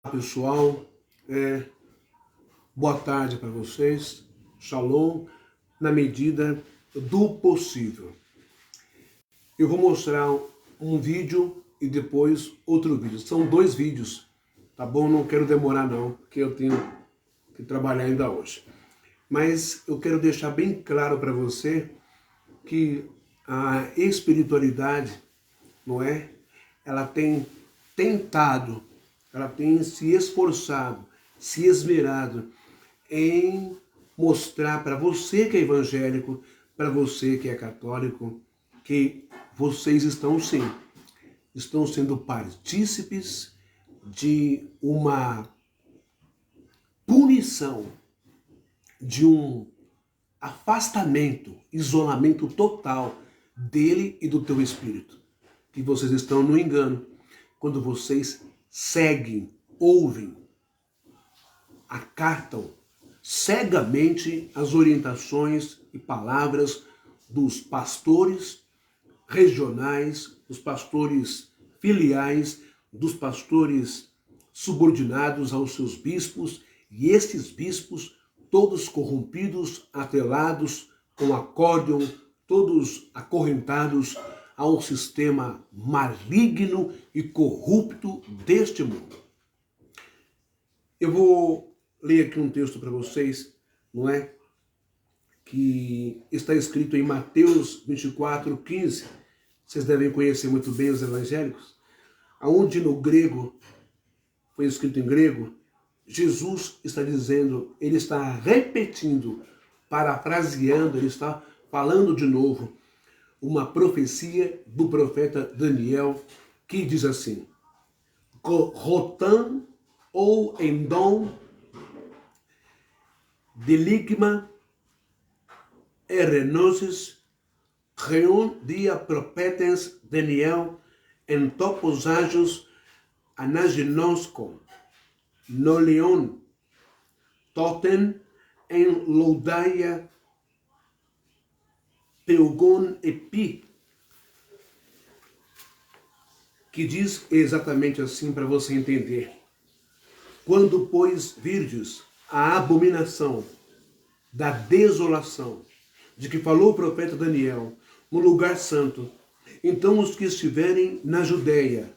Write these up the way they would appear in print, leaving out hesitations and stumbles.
Pessoal, boa tarde para vocês, Shalom, na medida do possível. Eu vou mostrar um vídeo e depois outro vídeo. São dois vídeos, tá bom? Não quero demorar não, porque eu tenho que trabalhar ainda hoje. Mas eu quero deixar bem claro para você que a espiritualidade, não é? Ela tem tentado, ela tem se esforçado, se esmerado em mostrar para você que é evangélico, para você que é católico, que vocês estão sendo partícipes de uma punição, de um afastamento, isolamento total dele e do teu espírito. Que vocês estão no engano quando vocês seguem, ouvem, acatam cegamente as orientações e palavras dos pastores regionais, dos pastores filiais, dos pastores subordinados aos seus bispos, e estes bispos, todos corrompidos, atrelados com acórdão, todos acorrentados a um sistema maligno e corrupto deste mundo. Eu vou ler aqui um texto para vocês, não é? Que está escrito em Mateus 24:15. Vocês devem conhecer muito bem os evangélicos. Aonde no grego, foi escrito em grego, Jesus está dizendo, ele está repetindo, parafraseando, ele está falando de novo uma profecia do profeta Daniel, que diz assim: Rotan ou endom deligma erenosis reun dia propetens Daniel en topos ajos anaginoscom nolion toten en loudaia Peugon epi, que diz exatamente assim para você entender. Quando, pois, virdes a abominação da desolação de que falou o profeta Daniel no lugar santo, então os que estiverem na Judéia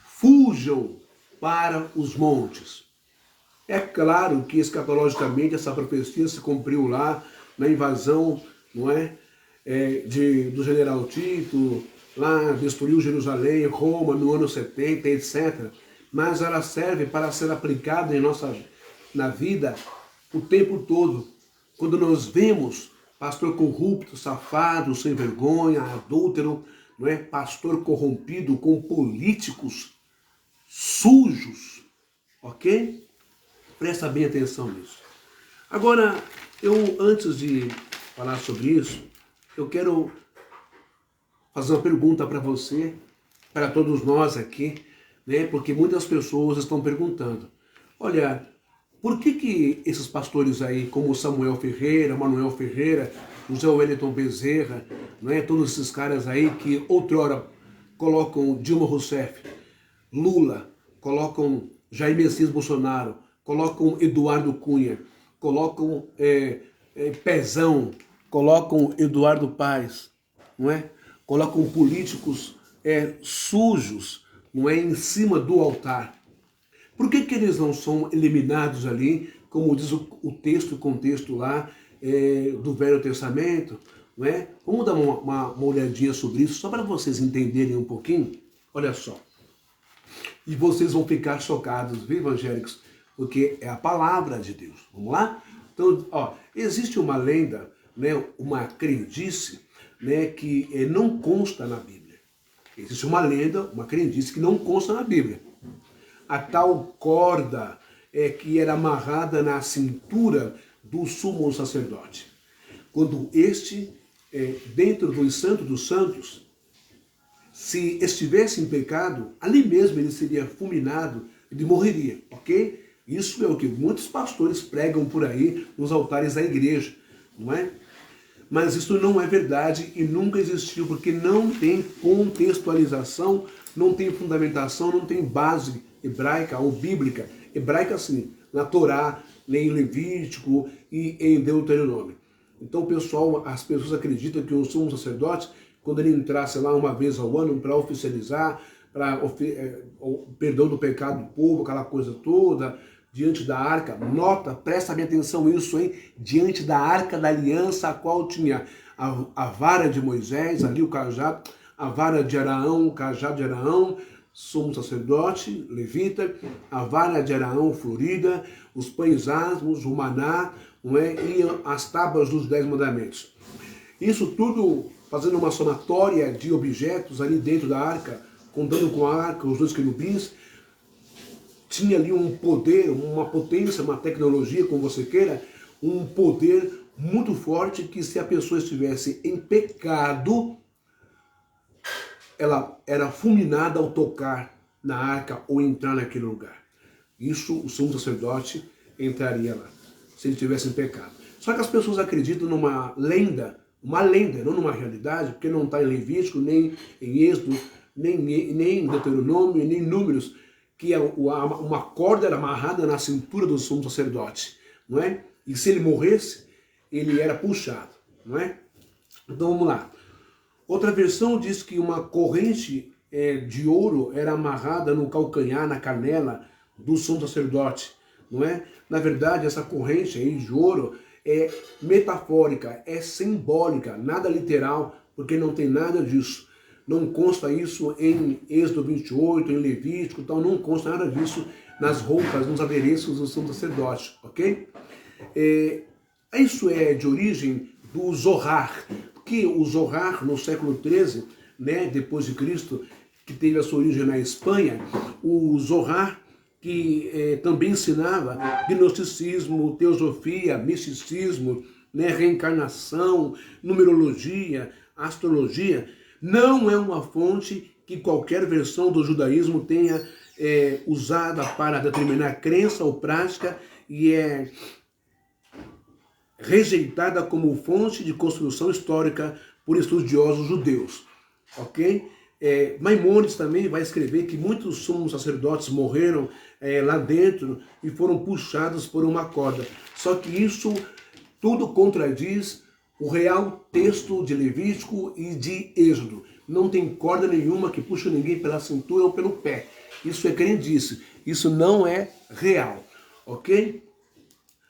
fujam para os montes. É claro que escatologicamente essa profecia se cumpriu lá na invasão, não é? Do general Tito, lá destruiu Jerusalém, Roma no ano 70, etc. Mas ela serve para ser aplicada na vida o tempo todo. Quando nós vemos pastor corrupto, safado, sem vergonha, adúltero, não é? Pastor corrompido com políticos sujos, ok? Presta bem atenção nisso. Agora, antes de falar sobre isso, eu quero fazer uma pergunta para você, para todos nós aqui, né? Porque muitas pessoas estão perguntando, olha, por que esses pastores aí, como Samuel Ferreira, Manuel Ferreira, José Wellington Bezerra, né? Todos esses caras aí que outrora colocam Dilma Rousseff, Lula, colocam Jair Messias Bolsonaro, colocam Eduardo Cunha, colocam Pezão, colocam Eduardo Paes, não é? Colocam políticos sujos, não é? Em cima do altar. Por que eles não são eliminados ali, como diz o texto, o contexto lá do Velho Testamento, não é? Vamos dar uma olhadinha sobre isso, só para vocês entenderem um pouquinho. Olha só. E vocês vão ficar chocados, viu, evangélicos? Porque é a palavra de Deus. Vamos lá? Então, existe uma lenda, né, uma crendice, né, que não consta na Bíblia. Existe uma lenda, uma crendice que não consta na Bíblia. A tal corda que era amarrada na cintura do sumo sacerdote. Quando este, dentro do Santo dos Santos, se estivesse em pecado, ali mesmo ele seria fulminado, ele morreria, ok? Isso é o que muitos pastores pregam por aí nos altares da igreja, não é? Mas isso não é verdade e nunca existiu, porque não tem contextualização, não tem fundamentação, não tem base hebraica ou bíblica. Hebraica sim, na Torá, em Levítico e em Deuteronômio. Então, pessoal, as pessoas acreditam que o sumo sacerdote, quando ele entrasse lá uma vez ao ano para oficializar, para o perdão do pecado do povo, aquela coisa toda, diante da arca, nota, presta bem atenção nisso, hein? Diante da arca da aliança, a qual tinha a vara de Moisés, ali o cajado, a vara de Araão, o cajado de Araão, sumo sacerdote, levita, a vara de Araão florida, os pães asmos, o maná, não é? E as tábuas dos 10 mandamentos. Isso tudo fazendo uma somatória de objetos ali dentro da arca, contando com a arca, os 2 querubins, tinha ali um poder, uma potência, uma tecnologia, como você queira, um poder muito forte que se a pessoa estivesse em pecado, ela era fulminada ao tocar na arca ou entrar naquele lugar. Isso o sumo sacerdote entraria lá, se ele estivesse em pecado. Só que as pessoas acreditam numa lenda, não numa realidade, porque não está em Levítico, nem em Êxodo, nem em Deuteronômio, nem em Números, que uma corda era amarrada na cintura do sumo sacerdote, não é? E se ele morresse, ele era puxado, não é? Então vamos lá. Outra versão diz que uma corrente de ouro era amarrada no calcanhar, na canela do sumo sacerdote, não é? Na verdade, essa corrente aí de ouro é metafórica, é simbólica, nada literal, porque não tem nada disso. Não consta isso em Êxodo 28, em Levítico, então não consta nada disso nas roupas, nos adereços do sumo sacerdote, ok? Isso é de origem do Zohar, porque o Zohar, no século XIII, né, depois de Cristo, que teve a sua origem na Espanha, o Zohar, que também ensinava gnosticismo, teosofia, misticismo, né, reencarnação, numerologia, astrologia, não é uma fonte que qualquer versão do judaísmo tenha usada para determinar crença ou prática e é rejeitada como fonte de construção histórica por estudiosos judeus, ok? Maimônides também vai escrever que muitos sumos sacerdotes morreram lá dentro e foram puxados por uma corda. Só que isso tudo contradiz o real texto de Levítico e de Êxodo. Não tem corda nenhuma que puxe ninguém pela cintura ou pelo pé. Isso é crendice. Isso não é real, ok?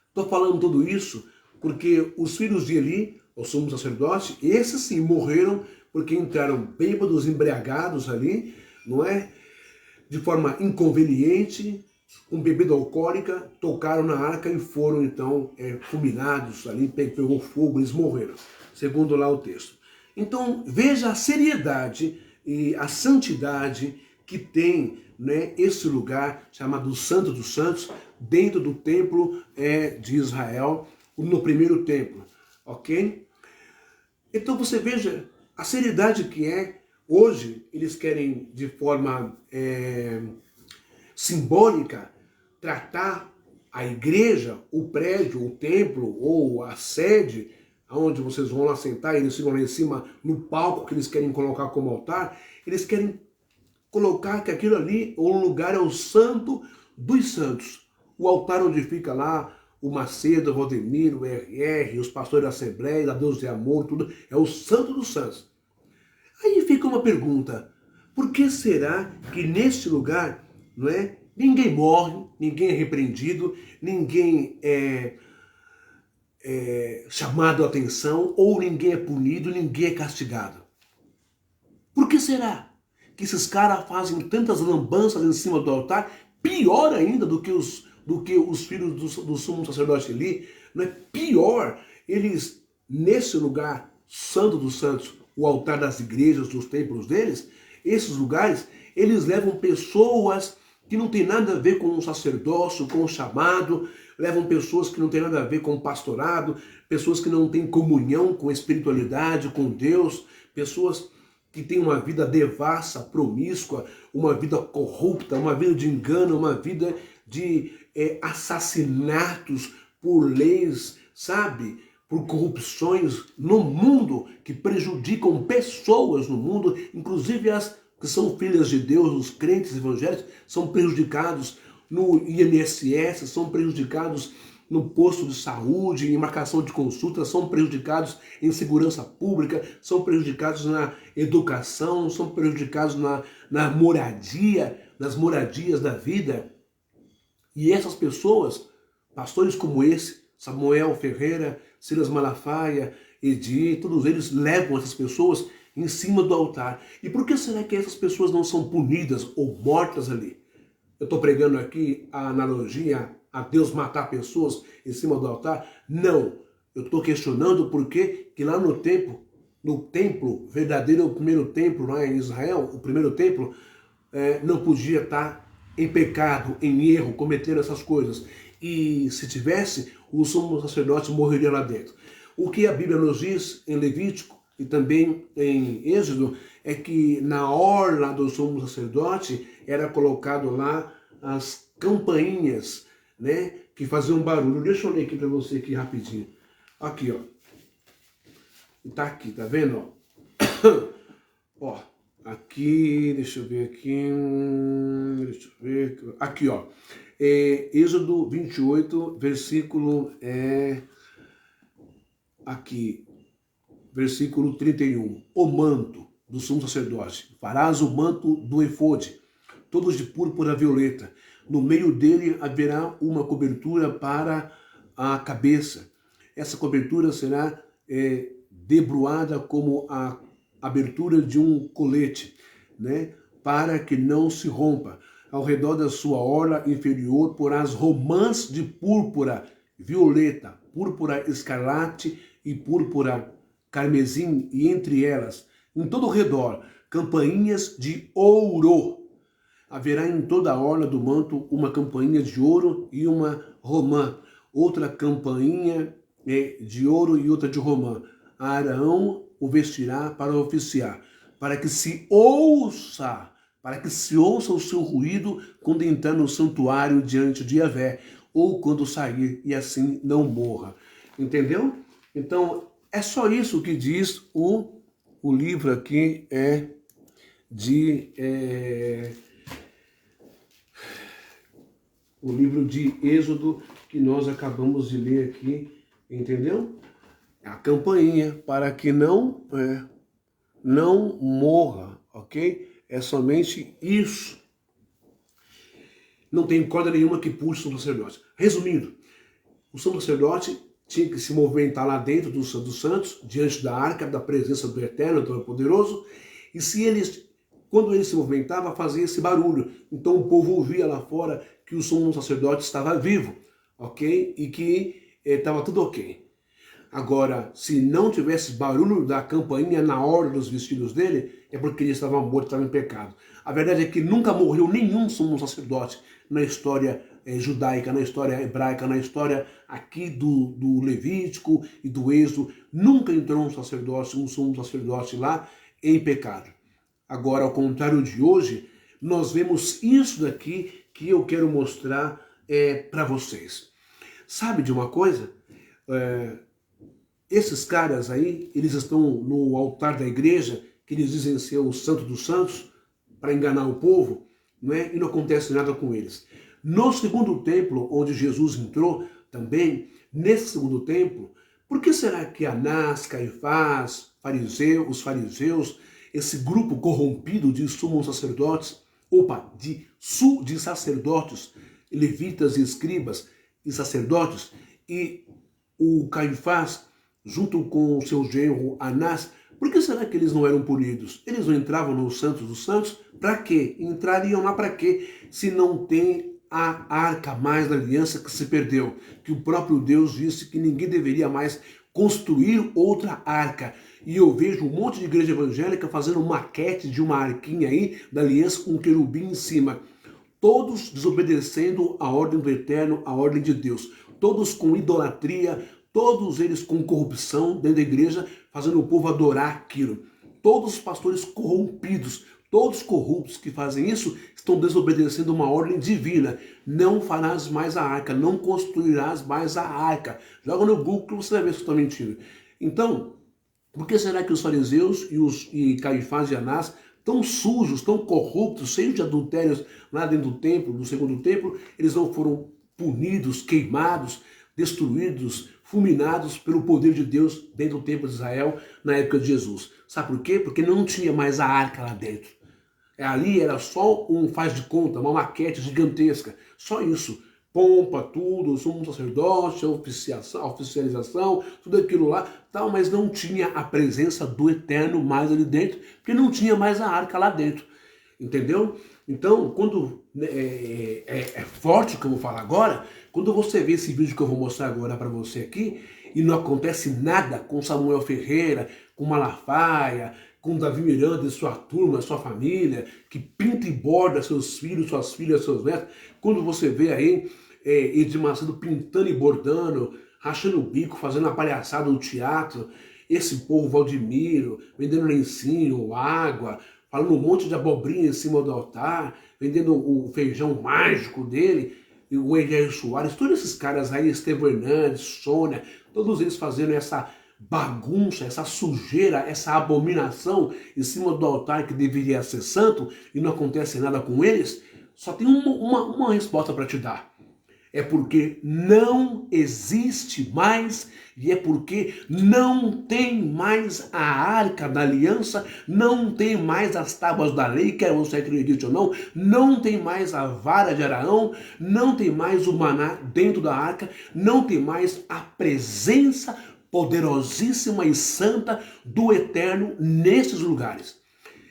Estou falando tudo isso porque os filhos de Eli, o sumo sacerdote, esses sim morreram porque entraram bêbados, embriagados ali, não é? De forma inconveniente, com bebida alcoólica, tocaram na arca e foram então fulminados ali, pegou fogo, eles morreram, segundo lá o texto. Então veja a seriedade e a santidade que tem, né, esse lugar chamado Santo dos Santos, dentro do templo de Israel, no primeiro templo, ok? Então você veja a seriedade que hoje eles querem de forma simbólica tratar a igreja, o prédio, o templo ou a sede, onde vocês vão lá sentar, eles ficam lá em cima no palco que eles querem colocar como altar, eles querem colocar que aquilo ali, o lugar é o santo dos santos, o altar onde fica lá o Macedo, o Valdemiro, o RR, os pastores da Assembleia, da Deus de Amor, tudo, é o santo dos santos. Aí fica uma pergunta, por que será que neste lugar, não é, ninguém morre, ninguém é repreendido, ninguém é chamado a atenção, ou ninguém é punido, ninguém é castigado? Por que será que esses caras fazem tantas lambanças em cima do altar, pior ainda do que os filhos do sumo sacerdote Eli, não é? Pior, eles, nesse lugar santo dos santos, o altar das igrejas, dos templos deles, esses lugares, eles levam pessoas que não tem nada a ver com o sacerdócio, com o chamado, levam pessoas que não tem nada a ver com o pastorado, pessoas que não têm comunhão com a espiritualidade, com Deus, pessoas que têm uma vida devassa, promíscua, uma vida corrupta, uma vida de engano, uma vida de assassinatos por leis, sabe? Por corrupções no mundo que prejudicam pessoas no mundo, inclusive as que são filhas de Deus, os crentes evangélicos, são prejudicados no INSS, são prejudicados no posto de saúde, em marcação de consulta, são prejudicados em segurança pública, são prejudicados na educação, são prejudicados na moradia, nas moradias da vida. E essas pessoas, pastores como esse, Samuel Ferreira, Silas Malafaia, Edi, todos eles levam essas pessoas em cima do altar. E por que será que essas pessoas não são punidas ou mortas ali? Eu estou pregando aqui a analogia a Deus matar pessoas em cima do altar? Não. Eu estou questionando por que lá no templo verdadeiro, o primeiro templo lá em Israel, o primeiro templo, não podia estar em pecado, em erro, cometendo essas coisas. E se tivesse, o sumo sacerdote morreria lá dentro. O que a Bíblia nos diz em Levítico e também em Êxodo é que na orla do sumo sacerdote era colocado lá as campainhas, né, que faziam barulho. Deixa eu ler aqui para você aqui rapidinho. Aqui, ó. Tá aqui, tá vendo? Ó, aqui, deixa eu ver aqui. Deixa eu ver. Aqui, ó. Êxodo 28, versículo aqui, versículo 31. O manto do sumo sacerdote. Farás o manto do efode, todos de púrpura violeta. No meio dele haverá uma cobertura para a cabeça. Essa cobertura será debruada como a abertura de um colete, né? Para que não se rompa. Ao redor da sua orla inferior porás romãs de púrpura violeta, púrpura escarlate e púrpura carmesim, e entre elas, em todo o redor, campainhas de ouro. Haverá em toda a orla do manto uma campainha de ouro e uma romã, outra campainha de ouro e outra de romã. Arão o vestirá para oficiar, para que se ouça o seu ruído quando entrar no santuário diante de Yahvé, ou quando sair, e assim não morra. Entendeu? Então, é só isso que diz o livro aqui o livro de Êxodo, que nós acabamos de ler aqui, entendeu? A campainha, para que não morra, ok? É somente isso. Não tem corda nenhuma que puxe o sumo sacerdote. Resumindo, o sumo sacerdote tinha que se movimentar lá dentro do Santo dos Santos, diante da arca, da presença do Eterno, do Poderoso, e quando ele se movimentava, fazia esse barulho. Então o povo ouvia lá fora que o sumo sacerdote estava vivo, ok? E que estava tudo ok. Agora, se não tivesse barulho da campainha na hora dos vestidos dele, é porque ele estava morto, estava em pecado. A verdade é que nunca morreu nenhum sumo sacerdote na história judaica, na história hebraica, na história aqui do Levítico e do Êxodo. Nunca entrou um sumo sacerdote lá em pecado. Agora, ao contrário de hoje, nós vemos isso daqui que eu quero mostrar para vocês. Sabe de uma coisa? Esses caras aí, eles estão no altar da igreja, que eles dizem ser o santo dos santos, para enganar o povo, não é? E não acontece nada com eles. No segundo templo, onde Jesus entrou também, nesse segundo templo, por que será que Anás, Caifás, os fariseus, esse grupo corrompido de sumos sacerdotes, de sacerdotes, levitas e escribas e sacerdotes, e o Caifás, junto com o seu genro Anás, por que será que eles não eram punidos? Eles não entravam no Santos dos Santos? Para quê? Entrariam lá para quê? Se não tem a arca mais da aliança que se perdeu, que o próprio Deus disse que ninguém deveria mais construir outra arca. E eu vejo um monte de igreja evangélica fazendo maquete de uma arquinha aí, da aliança com um querubim em cima. Todos desobedecendo a ordem do Eterno, a ordem de Deus. Todos com idolatria, todos eles com corrupção dentro da igreja, fazendo o povo adorar aquilo. Todos os pastores corrompidos, todos corruptos que fazem isso, estão desobedecendo uma ordem divina. Não farás mais a arca, não construirás mais a arca. Joga no Google que você vai ver se eu estou mentindo. Então, por que será que os fariseus e Caifás e Anás tão sujos, tão corruptos, cheios de adultérios lá dentro do templo, do segundo templo, eles não foram punidos, queimados, destruídos, fulminados pelo poder de Deus dentro do templo de Israel na época de Jesus. Sabe por quê? Porque não tinha mais a arca lá dentro. Ali era só um faz de conta, uma maquete gigantesca, só isso. Pompa, tudo, sumo sacerdote, a oficialização, tudo aquilo lá, tal, mas não tinha a presença do Eterno mais ali dentro, porque não tinha mais a arca lá dentro, entendeu? Então, quando é forte o que eu vou falar agora, quando você vê esse vídeo que eu vou mostrar agora para você aqui, e não acontece nada com Samuel Ferreira, com Malafaia, com Davi Miranda e sua turma, sua família, que pinta e borda seus filhos, suas filhas, seus netos, quando você vê aí Edir Macedo pintando e bordando, rachando o bico, fazendo a palhaçada no teatro, esse povo Valdemiro, vendendo lencinho, água, falando um monte de abobrinha em cima do altar, vendendo o feijão mágico dele, e o Edir Soares, todos esses caras aí, Estevão Hernandes, Sônia, todos eles fazendo essa bagunça, essa sujeira, essa abominação em cima do altar que deveria ser santo e não acontece nada com eles, só tem uma resposta para te dar. É porque não existe mais, e é porque não tem mais a arca da aliança, não tem mais as tábuas da lei, quer você acredite ou não, não tem mais a vara de Araão, não tem mais o maná dentro da arca, não tem mais a presença poderosíssima e santa do Eterno nesses lugares.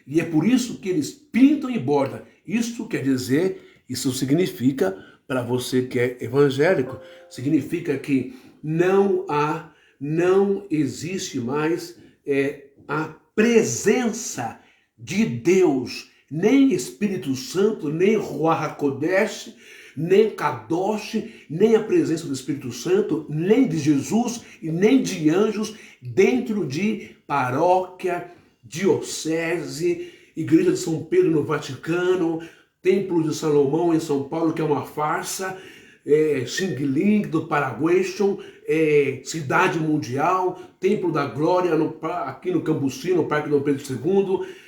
E é por isso que eles pintam e bordam. Isso quer dizer, isso significa, para você que é evangélico, significa que não existe mais a presença de Deus, nem Espírito Santo, nem Ruach HaKodesh, nem Kadosh, nem a presença do Espírito Santo, nem de Jesus e nem de anjos dentro de paróquia, diocese, Igreja de São Pedro no Vaticano, Templo de Salomão em São Paulo, que é uma farsa, Xing Ling do Paraguation, Cidade Mundial, Templo da Glória aqui no Cambuci, no Parque Dom Pedro II.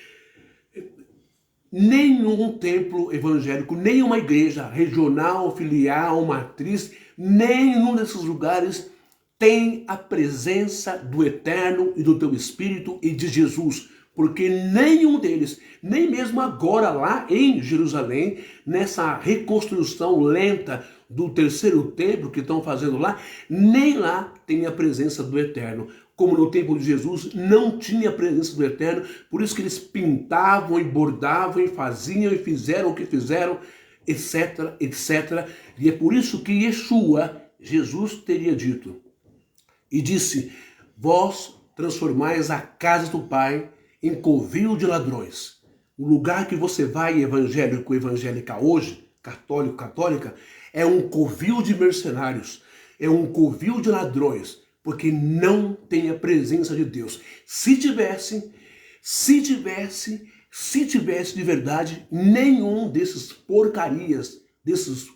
Nenhum templo evangélico, nenhuma igreja regional, filial, matriz, nenhum desses lugares tem a presença do Eterno e do teu Espírito e de Jesus. Porque nenhum deles, nem mesmo agora lá em Jerusalém, nessa reconstrução lenta do terceiro templo que estão fazendo lá, nem lá tem a presença do Eterno. Como no tempo de Jesus não tinha a presença do Eterno, por isso que eles pintavam e bordavam e faziam e fizeram o que fizeram, etc, etc. E é por isso que Yeshua, Jesus, teria dito e disse: vós transformais a casa do Pai em covil de ladrões. O lugar que você vai, evangélico, evangélica hoje, católico, católica, é um covil de mercenários, é um covil de ladrões, porque não tem a presença de Deus. Se tivesse de verdade, nenhum desses porcarias, desses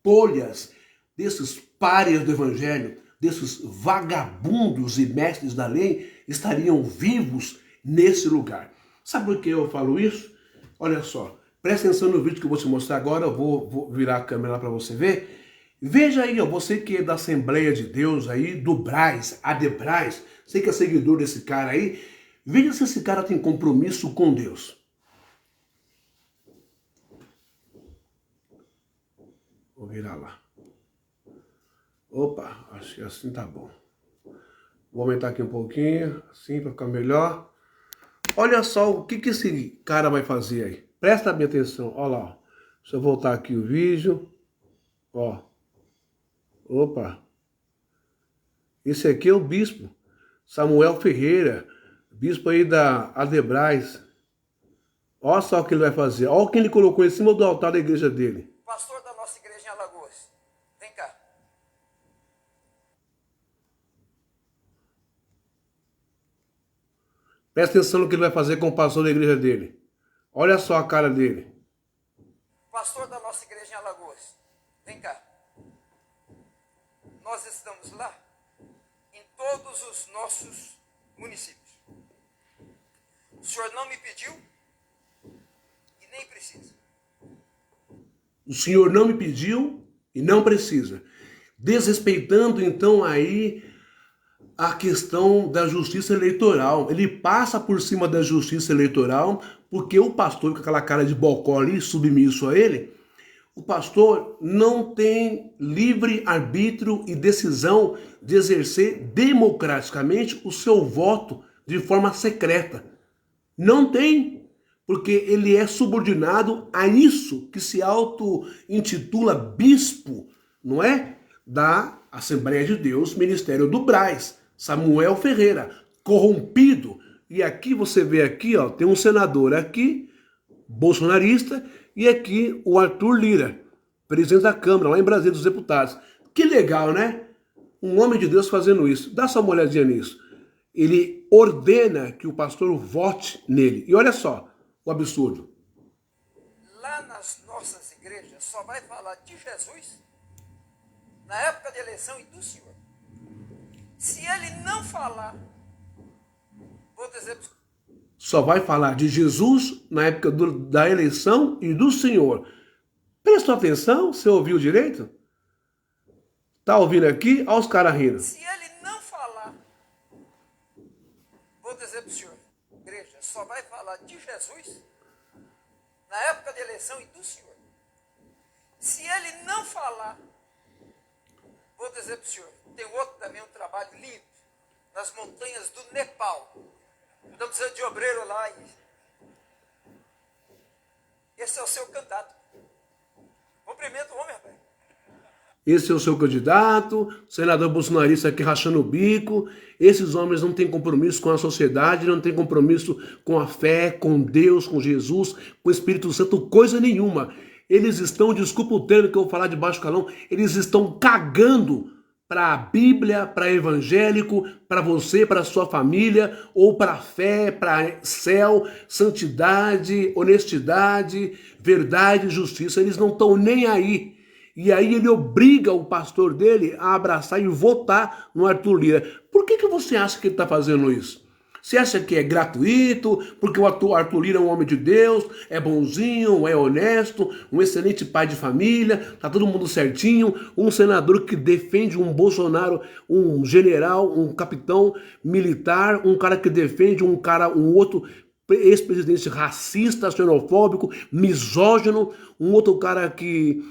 polhas, desses párias do evangelho, desses vagabundos e mestres da lei estariam vivos nesse lugar. Sabe por que eu falo isso? Olha só, presta atenção no vídeo que eu vou te mostrar agora, eu vou virar a câmera lá para você ver. Veja aí, ó, você que é da Assembleia de Deus aí, do Braz, Adebraz, você que é seguidor desse cara aí, veja se esse cara tem compromisso com Deus. Vou virar lá. Opa, acho que assim tá bom. Vou aumentar aqui um pouquinho, assim, para ficar melhor. Olha só o que esse cara vai fazer aí. Presta bem atenção, olha lá. Deixa eu voltar aqui o vídeo. Ó. Opa. Esse aqui é o bispo Samuel Ferreira, bispo aí da Adebraz. Olha só o que ele vai fazer. Olha o que ele colocou em cima do altar da igreja dele. Pastor da nossa igreja em Alagoas. Vem cá. Presta atenção no que ele vai fazer com o pastor da igreja dele. Olha só a cara dele. Pastor da nossa igreja em Alagoas. Vem cá. Nós estamos lá em todos os nossos municípios. O senhor não me pediu, nem precisa. O senhor não me pediu e não precisa. Desrespeitando, então, aí a questão da justiça eleitoral. Ele passa por cima da justiça eleitoral, porque o pastor, com aquela cara de bocó ali, submisso a ele, o pastor não tem livre arbítrio e decisão de exercer democraticamente o seu voto de forma secreta. Não tem, porque ele é subordinado a isso que se auto-intitula bispo, não é? Da Assembleia de Deus, Ministério do Brás, Samuel Ferreira, corrompido. E aqui você vê aqui, ó, tem um senador aqui, bolsonarista, e aqui o Arthur Lira, presidente da Câmara, lá em Brasília, dos Deputados. Que legal, né? Um homem de Deus fazendo isso. Dá só uma olhadinha nisso. Ele ordena que o pastor vote nele. E olha só o absurdo. Lá nas nossas igrejas só vai falar de Jesus na época de eleição e do Senhor. Se ele não falar, vou dizer para Só vai falar de Jesus na época da eleição e do Senhor. Prestou atenção? Você ouviu direito? Tá ouvindo aqui? Olha os caras rindo. se ele não falar, vou dizer para o senhor, igreja só vai falar de Jesus na época de eleição e do Senhor. Se ele não falar, vou dizer para o senhor, tem outro também, um trabalho lindo, nas montanhas do Nepal. Estamos precisando de obreiro lá. Esse é o seu candidato. Cumprimento o homem, rapaz. Esse é o seu candidato, senador bolsonarista aqui rachando o bico. Esses homens não têm compromisso com a sociedade, não têm compromisso com a fé, com Deus, com Jesus, com o Espírito Santo, coisa nenhuma. Eles estão, desculpa o termo que eu vou falar de baixo calão, eles estão cagando para a Bíblia, para evangélico, para você, para sua família, ou para a fé, para céu, santidade, honestidade, verdade, justiça. Eles não estão nem aí. E aí ele obriga o pastor dele a abraçar e votar no Arthur Lira. Por que você acha que ele está fazendo isso? Você acha que é gratuito? Porque o Arthur Lira é um homem de Deus, é bonzinho, é honesto, um excelente pai de família, tá todo mundo certinho, um senador que defende um Bolsonaro, um general, um capitão militar, um cara que defende um outro ex-presidente racista, xenofóbico, misógino, um outro cara que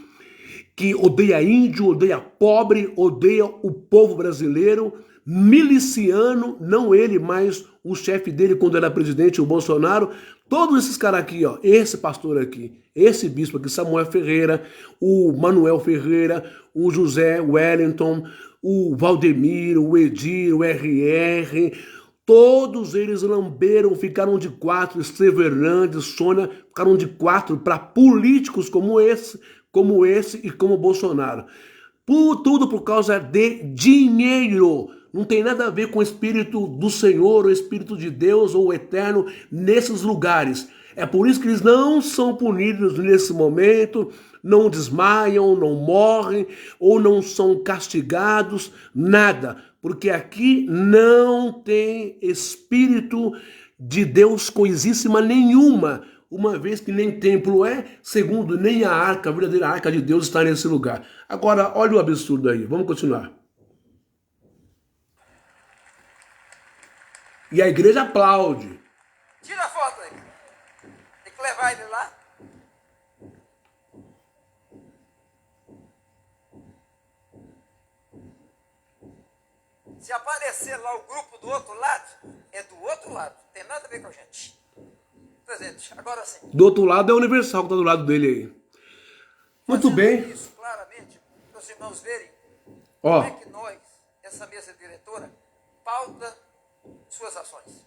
odeia índio, odeia pobre, odeia o povo brasileiro, miliciano, não ele, mas o chefe dele quando era presidente, o Bolsonaro. Todos esses caras aqui, ó, esse pastor aqui, esse bispo aqui, Samuel Ferreira, o Manuel Ferreira, o José Wellington, o Valdemiro, o Edir, o RR, todos eles lamberam, ficaram de quatro, Estevão Hernandes, Sônia, ficaram de quatro para políticos como esse e como Bolsonaro. Tudo por causa de dinheiro. Não tem nada a ver com o Espírito do Senhor, o Espírito de Deus ou o Eterno nesses lugares. É por isso que eles não são punidos nesse momento, não desmaiam, não morrem ou não são castigados, nada. Porque aqui não tem Espírito de Deus coisíssima nenhuma. Uma vez que nem templo é, segundo, nem a arca, a verdadeira arca de Deus está nesse lugar. Agora, olha o absurdo aí, vamos continuar. E a igreja aplaude. Tira a foto aí. Tem que levar ele lá. Se aparecer lá o grupo do outro lado, é do outro lado. Não tem nada a ver com a gente. Presente, agora sim. Do outro lado é o Universal que está do lado dele aí. Muito bem. Isso claramente, para os irmãos verem Ó. como é que nós, essa mesa diretora, pauta suas ações.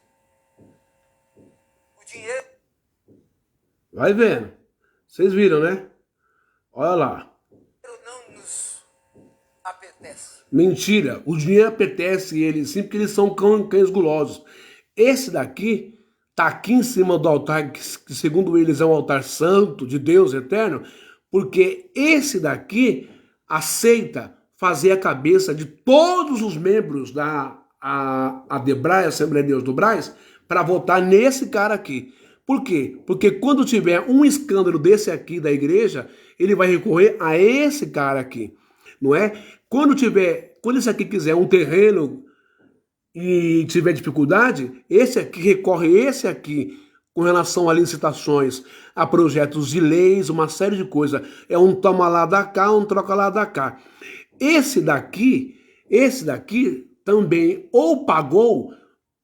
O dinheiro... Vai vendo. Vocês viram, né? Olha lá. não nos apetece. Mentira. O dinheiro apetece eles sim, porque eles são cães gulosos. Esse daqui tá aqui em cima do altar, que segundo eles é um altar santo, de Deus eterno, porque esse daqui aceita fazer a cabeça de todos os membros da ADEBRAE, Assembleia de Deus do Brás, para votar nesse cara aqui. Por quê? Porque quando tiver um escândalo desse aqui da igreja, ele vai recorrer a esse cara aqui, não é? Quando esse aqui quiser um terreno e tiver dificuldade, esse aqui recorre esse aqui com relação a licitações, a projetos de leis, uma série de coisas. É um toma lá da cá, um troca lá da cá. Esse daqui também ou pagou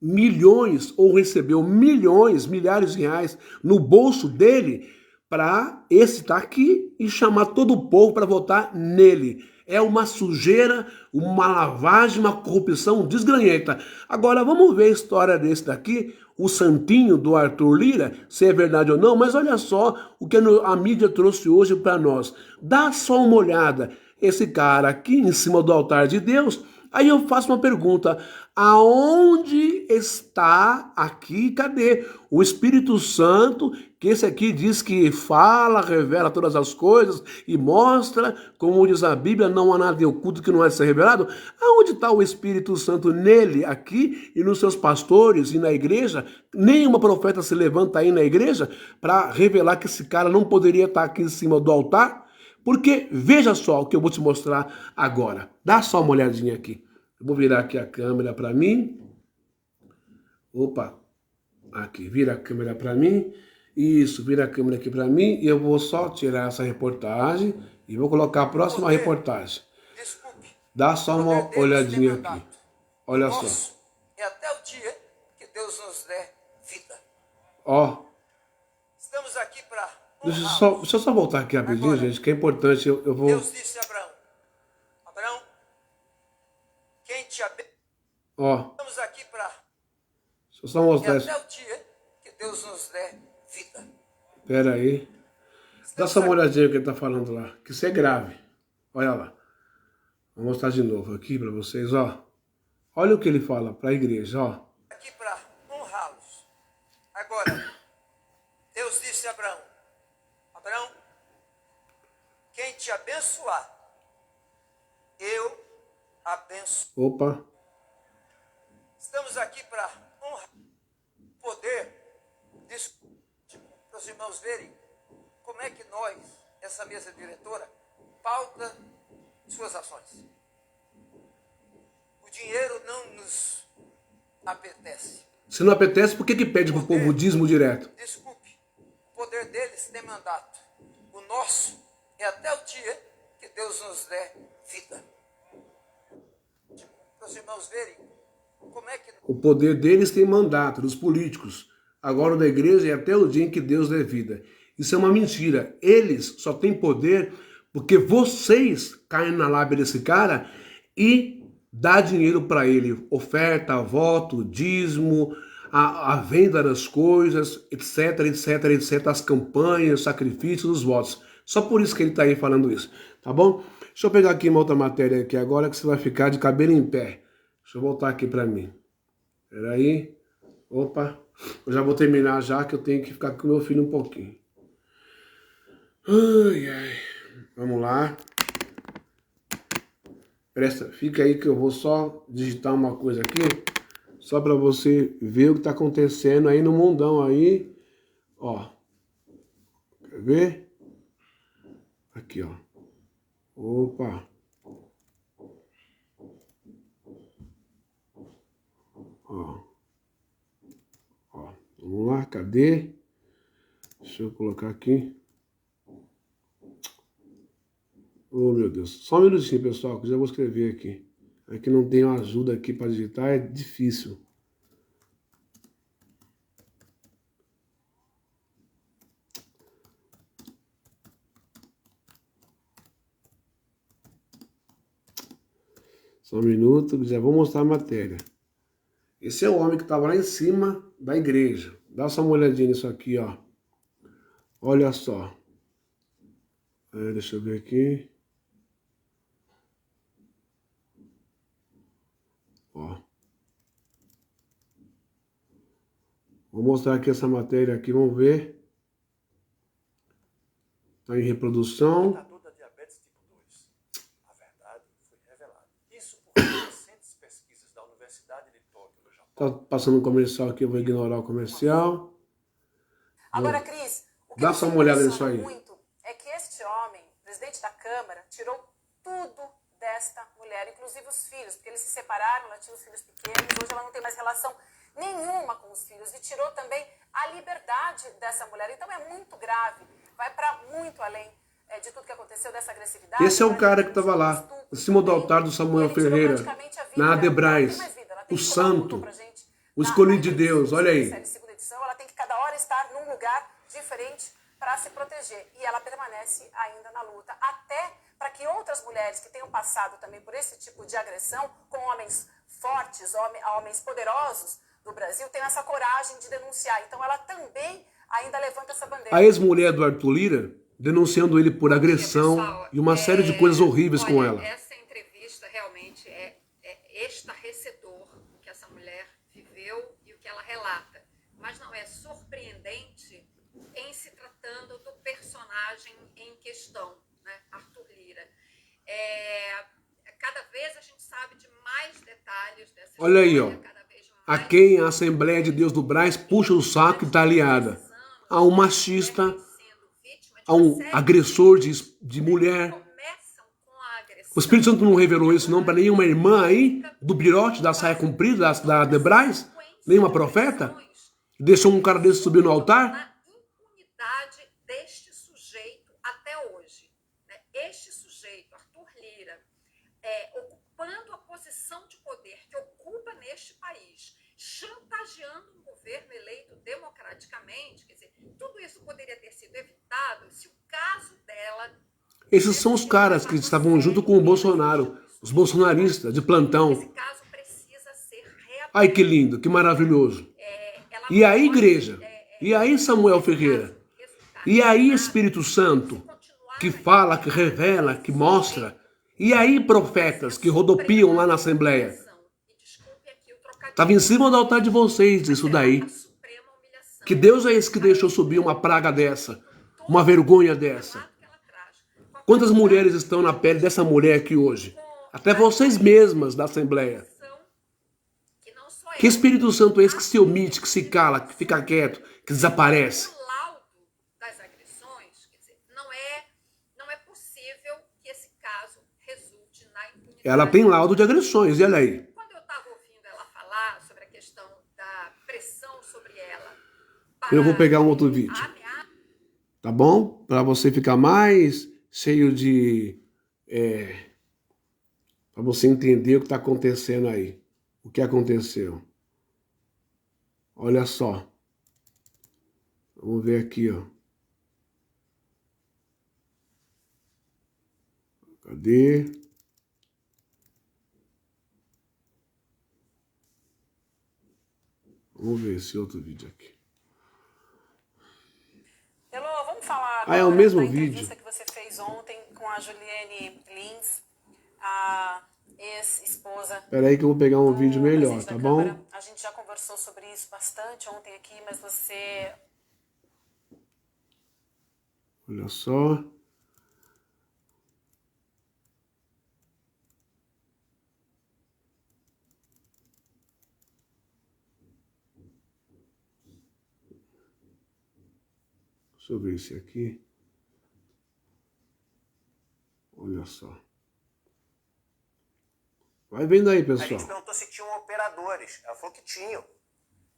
milhões ou recebeu milhões, milhares de reais no bolso dele para esse estar aqui e chamar todo o povo para votar nele. É uma sujeira, uma lavagem, uma corrupção desgranhenta. Agora vamos ver a história desse daqui, o santinho do Arthur Lira, se é verdade ou não, mas olha só o que a mídia trouxe hoje para nós. Dá só uma olhada. Esse cara aqui em cima do altar de Deus. Aí eu faço uma pergunta: aonde está aqui, cadê o Espírito Santo, que esse aqui diz que fala, revela todas as coisas e mostra, como diz a Bíblia, não há nada oculto que não há de ser revelado? Aonde está o Espírito Santo nele, aqui, e nos seus pastores e na igreja? Nenhuma profeta se levanta aí na igreja para revelar que esse cara não poderia estar aqui em cima do altar? Porque veja só o que eu vou te mostrar agora. Dá só uma olhadinha aqui. Eu vou virar aqui a câmera para mim. Opa, aqui, vira a câmera para mim. Isso, vira a câmera aqui para mim. E eu vou só tirar essa reportagem e vou colocar a próxima reportagem. Desculpe. Dá só uma olhadinha aqui. Olha só. É até o dia que Deus nos der vida. Ó. Estamos aqui para... Deixa eu só voltar aqui rapidinho, agora, gente, que é importante. Eu vou... Deus disse a Abraão: Abraão, quem te abençoa? Ó. Estamos aqui para... Deixa eu só mostrar isso. Até o dia que Deus nos der vida. Pera aí. Dá só uma olhadinha que ele tá falando lá, que isso é grave. Olha lá. Vou mostrar de novo aqui para vocês, ó. Olha o que ele fala para a igreja, ó. Aqui para honrá-los. Agora, Deus disse a Abraão: Abraão, quem te abençoar, eu abençoo. Opa. Estamos aqui para honrar o poder disso, para os irmãos verem como é que nós, essa mesa diretora, pauta suas ações. O dinheiro não nos apetece. Se não apetece, por que pede para o povo dízimo direto? Desculpe, o poder deles tem mandato. O nosso é até o dia que Deus nos der vida. Para os irmãos verem como é que... O poder deles tem mandato, dos políticos. Agora o da igreja é até o dia em que Deus der vida. Isso é uma mentira. Eles só têm poder porque vocês caem na lábia desse cara e dá dinheiro para ele. Oferta, voto, dízimo, a venda das coisas, etc, etc, etc. As campanhas, sacrifícios, os votos. Só por isso que ele está aí falando isso, tá bom? Deixa eu pegar aqui uma outra matéria aqui agora que você vai ficar de cabelo em pé. Deixa eu voltar aqui para mim. Peraí. Opa. Eu já vou terminar já que eu tenho que ficar com meu filho um pouquinho. Ai, ai. Vamos lá. Fica aí que eu vou só digitar uma coisa aqui. Só para você ver o que está acontecendo aí no mundão aí. Ó. Quer ver? Aqui, ó. Opa. Ó. Ó. Vamos lá, cadê? Deixa eu colocar aqui. Oh, meu Deus. Só um minutinho, pessoal, que eu já vou escrever aqui. É que não tenho ajuda aqui para digitar, é difícil. Só um minuto, já vou mostrar a matéria. Esse é o homem que estava lá em cima da igreja. Dá só uma olhadinha nisso aqui, ó. Olha só. Deixa eu ver aqui. Ó. Vou mostrar aqui essa matéria aqui, vamos ver. Está em reprodução. Da diabetes tipo 2. A verdade foi revelada. Isso por recentes pesquisas da Universidade de Tóquio, no Japão. Tá passando um comercial aqui, eu vou ignorar o comercial. Agora, Cris, o que Dá me só uma olhada nisso impressiona aí. muito é que este homem, presidente da Câmara, tirou tudo desta mulher, inclusive os filhos, porque eles se separaram, ela tinha os filhos pequenos, hoje ela não tem mais relação nenhuma com os filhos, e tirou também a liberdade dessa mulher. Então é muito grave, vai para muito além de tudo que aconteceu, dessa agressividade. Esse é o cara que estava lá, em cima do altar do Samuel Ferreira, na Adebrais, o santo, o escolhido de Deus, olha aí. Segunda edição, ela tem que cada hora estar num lugar diferente para se proteger. E ela permanece ainda na luta, até para que outras mulheres que tenham passado também por esse tipo de agressão, com homens fortes, homens poderosos do Brasil, tenham essa coragem de denunciar. Então ela também ainda levanta essa bandeira. A ex-mulher do Arthur Lira, denunciando ele por agressão e uma série de coisas horríveis com ela. Essa entrevista realmente é estarrecedor o que essa mulher viveu e o que ela relata. Mas não é surpreendente em se tratando do personagem em questão, né, Arthur Lira. Cada vez a gente sabe de mais detalhes dessa Olha aí, ó. história, cada vez A mais quem a Assembleia de Deus do Brás puxa o saco e está aliada. A um machista, sendo vítima de a uma um série agressor de mulher. começam com a agressão. O Espírito Santo não revelou isso não para nenhuma irmã aí, do birote, da saia comprida, da Adebrais? Nenhuma profeta? Deixou um cara desse subir no altar? Na impunidade deste sujeito até hoje. Né? Este sujeito, Arthur Lira, ocupando a posição de poder que ocupa neste país, chantageando um governo eleito democraticamente, quer dizer, tudo isso poderia ter sido evitado se o caso dela... Esses são os caras que estavam junto com o Bolsonaro, os bolsonaristas de plantão. Esse caso precisa ser reaberto. Ai, que lindo, que maravilhoso. E aí, igreja? E aí, Samuel Ferreira? E aí, Espírito Santo, que fala, que revela, que mostra? E aí, profetas que rodopiam lá na Assembleia? Estava em cima do altar de vocês isso daí. Que Deus é esse que deixou subir uma praga dessa? Uma vergonha dessa? Quantas mulheres estão na pele dessa mulher aqui hoje? Até vocês mesmas da Assembleia. Que Espírito Santo é esse que se omite, que se cala, que fica quieto, que desaparece? O laudo das agressões, quer dizer, não é possível que esse caso resulte na impunidade. Ela tem laudo de agressões, e olha aí. Quando eu estava ouvindo ela falar sobre a questão da pressão sobre ela... Eu vou pegar um outro vídeo. Tá bom? Para você ficar mais cheio de... para você entender o que está acontecendo aí. O que aconteceu? Olha só. Vamos ver aqui, ó. Cadê? Vamos ver esse outro vídeo aqui. Elô, vamos falar Ah, é o agora mesmo da vídeo. entrevista que você fez ontem com a Juliane Lins, a ex-esposa. Espera aí que eu vou pegar um vídeo melhor, presidente tá da bom? Câmara. A gente já conversou sobre isso bastante ontem aqui, mas você... Olha só. Deixa eu ver esse aqui. Olha só. Vai vendo aí, A pessoal. gente perguntou se tinham operadores. Ela falou que tinham.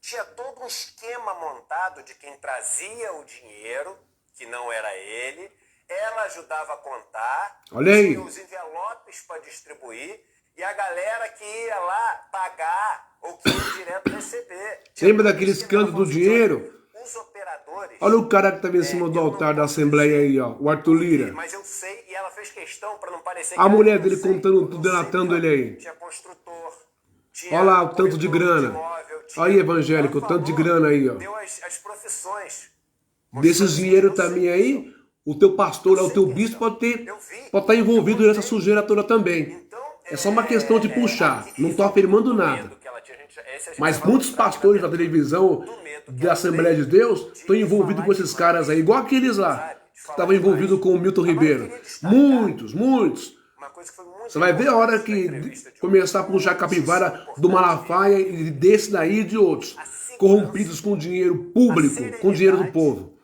Tinha todo um esquema montado de quem trazia o dinheiro, que não era ele. Ela ajudava a contar. Olha aí. Tinha os envelopes para distribuir. E a galera que ia lá pagar ou que ia direto receber. Lembra daquele escândalo do dinheiro? Os operadores... Olha o cara que estava em cima do altar da Assembleia aí, ó. O Arthur Lira. Mas eu sei, e ela fez questão para não parecer... A que mulher eu dele não sei, contando eu tudo, não sei, delatando então, ele aí. Tinha construtor, tinha Olha lá o tanto de corretor grana. imóvel, tinha... Olha aí, evangélico, o Ela tanto de falou, grana aí, ó. Deu as profissões. Desses Mostrou dinheiro assim, eu também sei aí, disso. o teu pastor, Eu o sei teu disso. bispo pode Eu vi. estar envolvido Eu nessa contei. sujeira toda também. Então, É só uma questão de puxar. aqui, Não isso estou é afirmando do nada. medo que ela tinha, esse a gente Mas vai muitos mostrar pastores da aqui na televisão, do medo que da ela Assembleia de tem Deus, estão envolvidos com esses caras aí, igual aqueles lá, que estavam envolvidos com o Milton Ribeiro. Muitos. Uma coisa que foi muito Você vai ver a hora importante na que entrevista de começar a hoje. puxar a capivara do Malafaia e desse daí e de outros, corrompidos com dinheiro público, com dinheiro do povo.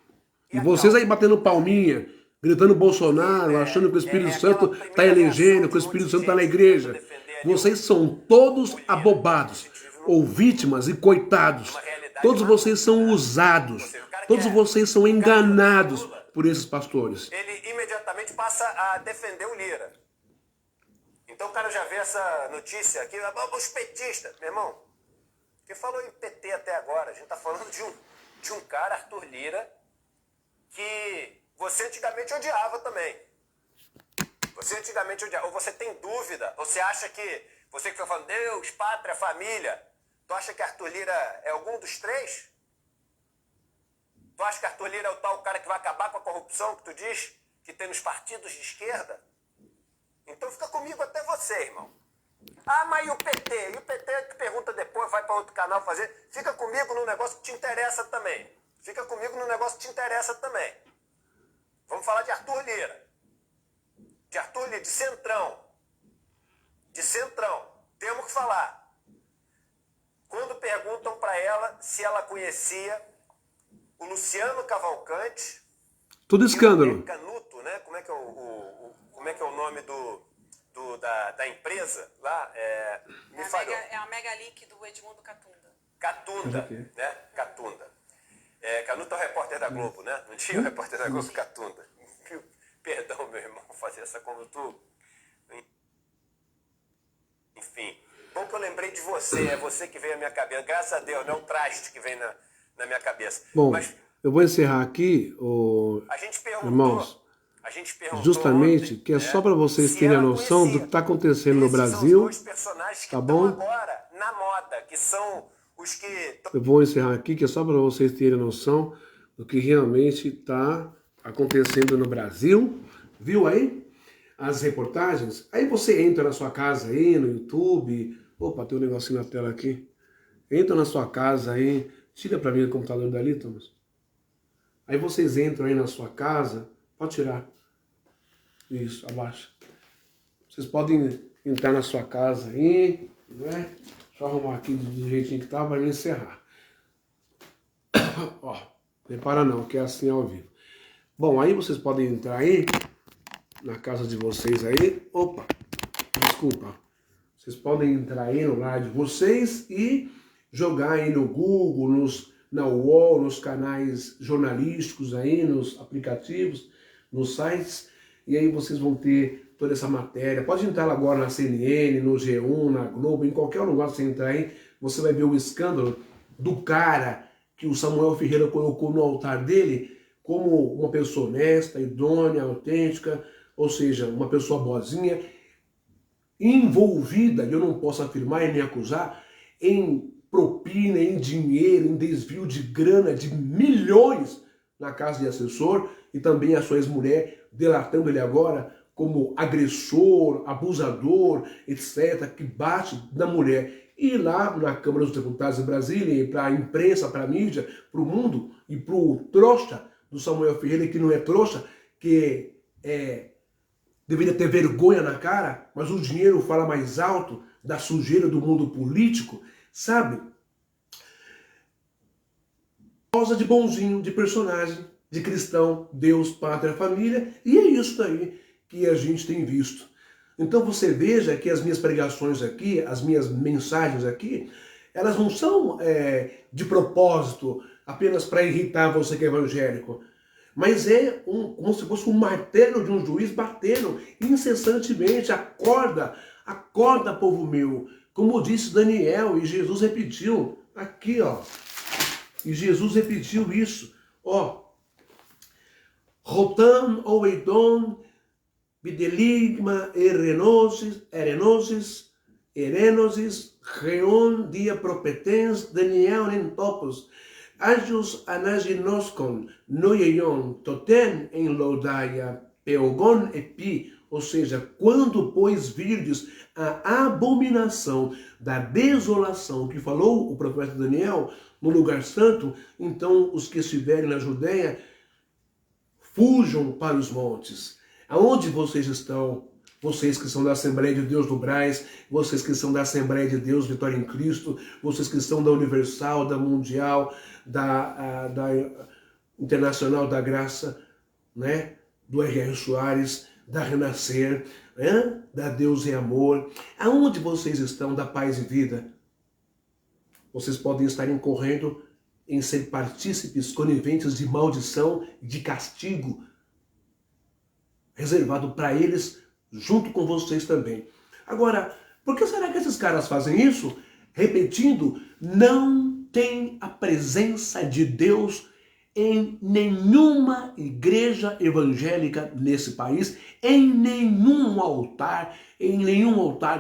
E vocês aí batendo palminha, gritando Bolsonaro, achando que o Espírito Santo está elegendo, que o Espírito Santo está na igreja. Vocês são todos abobados, ou vítimas e coitados. Todos vocês são usados. Todos vocês são enganados por esses pastores. Ele imediatamente passa a defender o Lira. Então o cara já vê essa notícia aqui, os petistas, meu irmão, que falou em PT até agora, a gente está falando de um cara, Arthur Lira, que você antigamente odiava também. Você antigamente odiava. Ou você tem dúvida, você acha que, você que fica falando Deus, pátria, família, tu acha que Arthur Lira é algum dos três? Tu acha que Arthur Lira é o tal cara que vai acabar com a corrupção que tu diz que tem nos partidos de esquerda? Então fica comigo até você, irmão. Ah, mas e o PT? E o PT te pergunta depois, vai para outro canal fazer. Fica comigo no negócio que te interessa também. Fica comigo no negócio que te interessa também. Vamos falar de Arthur Lira. De Arthur Lira, de Centrão. De Centrão. Temos que falar. Quando perguntam para ela se ela conhecia o Luciano Cavalcante. Tudo escândalo. Canuto, né? Como é que é o nome da empresa lá? Me falhou. É a Mega Link do Edmundo Catunda. Catunda, né? Catunda. Canuto é o repórter da Globo, né? Não tinha o repórter da Globo, Catunda. Perdão, meu irmão, fazer essa como tu. Enfim. Bom que eu lembrei de você, é você que veio à minha cabeça. Graças a Deus, não é o traste que vem na minha cabeça. Bom, mas eu vou encerrar aqui, irmãos, justamente que é só para vocês terem a noção do que está acontecendo no Brasil, tá bom? Agora na moda, que são os que... Eu vou encerrar aqui, que é só para vocês terem a noção do que realmente está acontecendo no Brasil. Viu aí? As reportagens. Aí você entra na sua casa aí, no YouTube. Opa, tem um negocinho na tela aqui. Entra na sua casa aí. Tira para mim o computador dali, Thomas. Aí vocês entram aí na sua casa. Pode tirar. Isso, abaixa. Vocês podem entrar na sua casa aí, né? Deixa eu arrumar aqui do jeitinho que tá para me encerrar. Ó, prepara não, que é assim ao vivo. Bom, aí vocês podem entrar aí, na casa de vocês aí. Opa, desculpa. Vocês podem entrar aí no lar de vocês e jogar aí no Google, na UOL, nos canais jornalísticos aí, nos aplicativos, nos sites. E aí vocês vão ter toda essa matéria. Pode entrar agora na CNN, no G1, na Globo, em qualquer lugar que você entrar aí, você vai ver o escândalo do cara que o Samuel Ferreira colocou no altar dele como uma pessoa honesta, idônea, autêntica, ou seja, uma pessoa boazinha, envolvida, e eu não posso afirmar e nem acusar, em propina, em dinheiro, em desvio de grana de milhões na casa de assessor, e também a sua ex-mulher delatando ele agora como agressor, abusador, etc., que bate na mulher. E lá na Câmara dos Deputados de Brasília, para a imprensa, para a mídia, para o mundo, e para o trouxa do Samuel Ferreira, que não é trouxa, que deveria ter vergonha na cara, mas o dinheiro fala mais alto da sujeira do mundo político, sabe? Rosa de bonzinho, de personagem, de cristão, Deus, pátria, família, e é isso aí que a gente tem visto. Então você veja que as minhas pregações aqui, as minhas mensagens aqui, elas não são de propósito, apenas para irritar você que é evangélico, mas é como se fosse um martelo de um juiz batendo incessantemente. Acorda, acorda, povo meu. Como disse Daniel, e Jesus repetiu, aqui ó, e Jesus repetiu isso, ó, Rotam ou Eidom, Bideligma, Erenosis, Reon, Dia Propetens, Daniel Nentopos, Agios Anaginoskon, Noieion, Toten em Laudaia, Peogon Epi, ou seja, quando, pois, virdes a abominação da desolação que falou o profeta Daniel no lugar santo, então os que estiverem na Judéia, fujam para os montes. Aonde vocês estão? vocês que são da Assembleia de Deus do Brás, vocês que são da Assembleia de Deus Vitória em Cristo, vocês que são da Universal, da Mundial, da Internacional da Graça, né? Do R.R. Soares, da Renascer, né? Da Deus e Amor. Aonde vocês estão, da Paz e Vida, vocês podem estar incorrendo em ser partícipes coniventes de maldição, de castigo, reservado para eles, junto com vocês também. Agora, por que será que esses caras fazem isso? Repetindo, não tem a presença de Deus em nenhuma igreja evangélica nesse país, em nenhum altar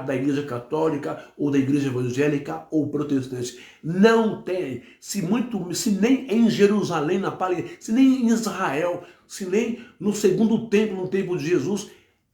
da igreja católica ou da igreja evangélica ou protestante. Não tem. Se nem em Jerusalém, se nem em Israel, se nem no segundo templo, no templo de Jesus,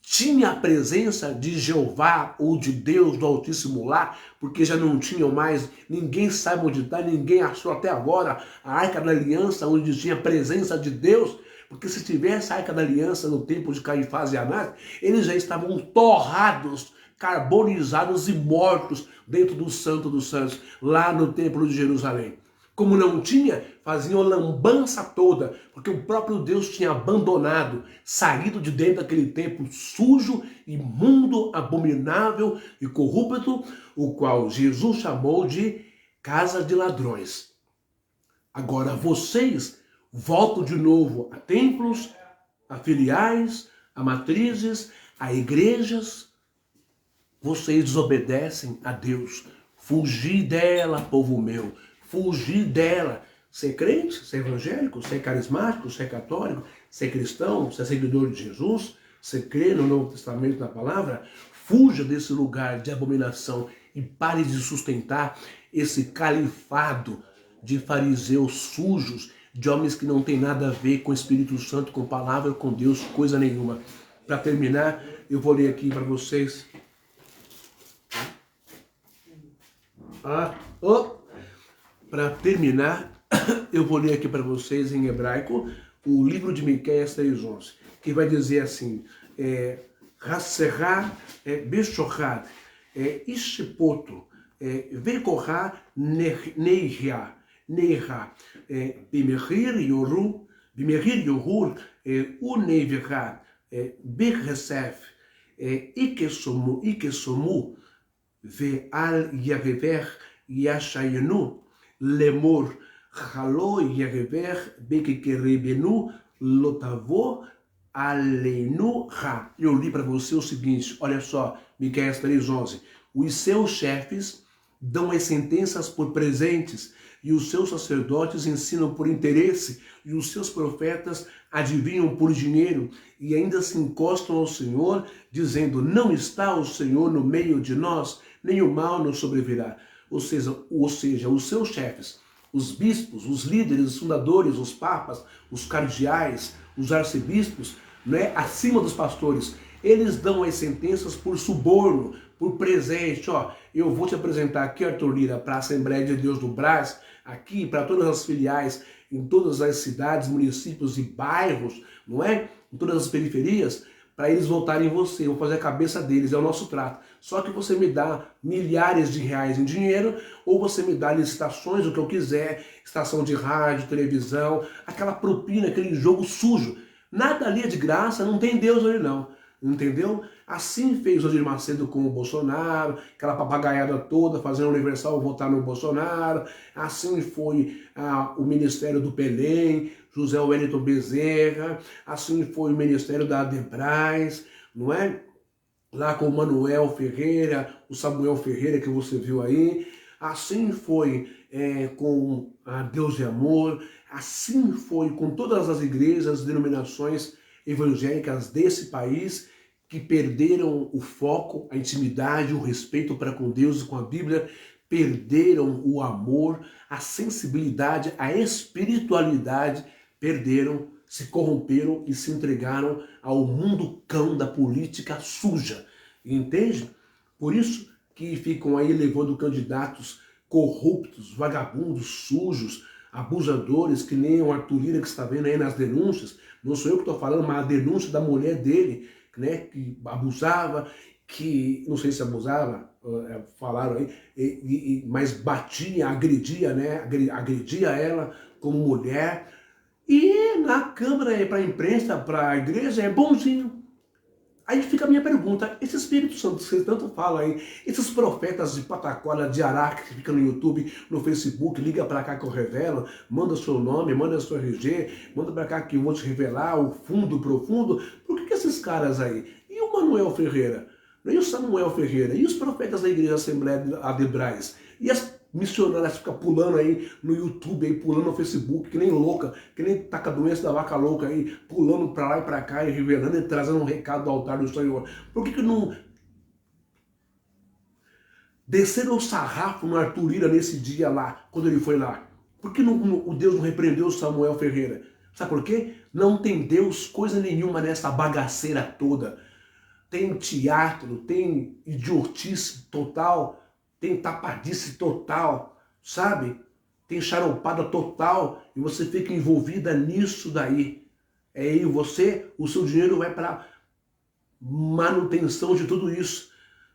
tinha a presença de Jeová ou de Deus do Altíssimo lá, porque já não tinham mais, ninguém sabe onde está, ninguém achou até agora a Arca da Aliança, onde tinha a presença de Deus, porque se tivesse a Arca da Aliança no tempo de Caifás e Anás, eles já estavam torrados, carbonizados e mortos dentro do Santo dos Santos, lá no Templo de Jerusalém. Como não tinha, faziam a lambança toda, porque o próprio Deus tinha abandonado, saído de dentro daquele templo sujo, imundo, abominável e corrupto, o qual Jesus chamou de casa de ladrões. Agora vocês voltam de novo a templos, a filiais, a matrizes, a igrejas. Vocês desobedecem a Deus. Fugi dela, povo meu. Fugir dela. Ser crente, ser evangélico, ser carismático, ser católico, ser cristão, ser seguidor de Jesus, ser crer no Novo Testamento da palavra, fuja desse lugar de abominação e pare de sustentar esse califado de fariseus sujos, de homens que não tem nada a ver com o Espírito Santo, com palavra, com Deus, coisa nenhuma. Para terminar, eu vou ler aqui para vocês. Para terminar, eu vou ler aqui para vocês em hebraico o livro de Miqueias 3:11, que vai dizer assim: Hasserá Beshochad Ishipoto Vekorá Neihá Bimehir Yohur Uneivirá Berresef Ikesomu Ve'al Yavever Yashayenu Lemor Halo Yarever Bekekerebenu Lotavo Aleinu Ha. Eu li para você o seguinte, olha só, Miqueias 3:11. Os seus chefes dão as sentenças por presentes, e os seus sacerdotes ensinam por interesse, e os seus profetas adivinham por dinheiro, e ainda se encostam ao Senhor, dizendo: não está o Senhor no meio de nós, nem o mal nos sobrevirá. Ou seja, os seus chefes, os bispos, os líderes, os fundadores, os papas, os cardeais, os arcebispos, né, acima dos pastores, eles dão as sentenças por suborno, por presente. Ó, eu vou te apresentar aqui, Arthur Lira, para a Assembleia de Deus do Brás, aqui para todas as filiais, em todas as cidades, municípios e bairros, não é? Em todas as periferias, para eles votarem em você. Eu vou fazer a cabeça deles, é o nosso trato. Só que você me dá milhares de reais em dinheiro, ou você me dá licitações, o que eu quiser, estação de rádio, televisão, aquela propina, aquele jogo sujo. Nada ali é de graça, não tem Deus ali não. Entendeu? Assim fez o Odir Macedo com o Bolsonaro, aquela papagaiada toda, fazendo o Universal votar no Bolsonaro. Assim foi o Ministério do Pelém, José Wellington Bezerra. Assim foi o Ministério da Adebrais, não é? Lá com o Manuel Ferreira, o Samuel Ferreira que você viu aí. Assim foi com a Deus e Amor. Assim foi com todas as igrejas, denominações evangélicas desse país, que perderam o foco, a intimidade, o respeito para com Deus e com a Bíblia, perderam o amor, a sensibilidade, a espiritualidade, perderam, se corromperam e se entregaram ao mundo cão da política suja. Entende? Por isso que ficam aí levando candidatos corruptos, vagabundos, sujos, abusadores, que nem o Arthur Lira que está vendo aí nas denúncias. Não sou eu que estou falando, mas a denúncia da mulher dele, né, que abusava, que, não sei se abusava, falaram aí, mas batia, agredia, né, agredia ela como mulher. E na Câmara, para a imprensa, para a igreja, é bonzinho. Aí fica a minha pergunta, esse Espírito Santo que você tanto fala aí, esses profetas de Patacola, de Araque, que fica no YouTube, no Facebook, liga pra cá que eu revelo, manda seu nome, manda seu RG, manda pra cá que eu vou te revelar o fundo, profundo. Por que esses caras aí? E o Manuel Ferreira? E o Samuel Ferreira? E os profetas da Igreja Assembleia de Adebrais? E as missionárias ficam pulando aí no YouTube, aí, pulando no Facebook, que nem louca, que nem tá com a doença da vaca louca aí, pulando pra lá e pra cá e revelando e trazendo um recado do altar do Senhor. Por que não desceram o sarrafo no Arthur Lira nesse dia lá, quando ele foi lá? Por que o Deus não repreendeu o Samuel Ferreira? Sabe por quê? Não tem Deus coisa nenhuma nessa bagaceira toda. Tem teatro, tem idiotice total, tem tapadice total, sabe? Tem charopada total e você fica envolvida nisso daí. Aí você, o seu dinheiro vai para manutenção de tudo isso.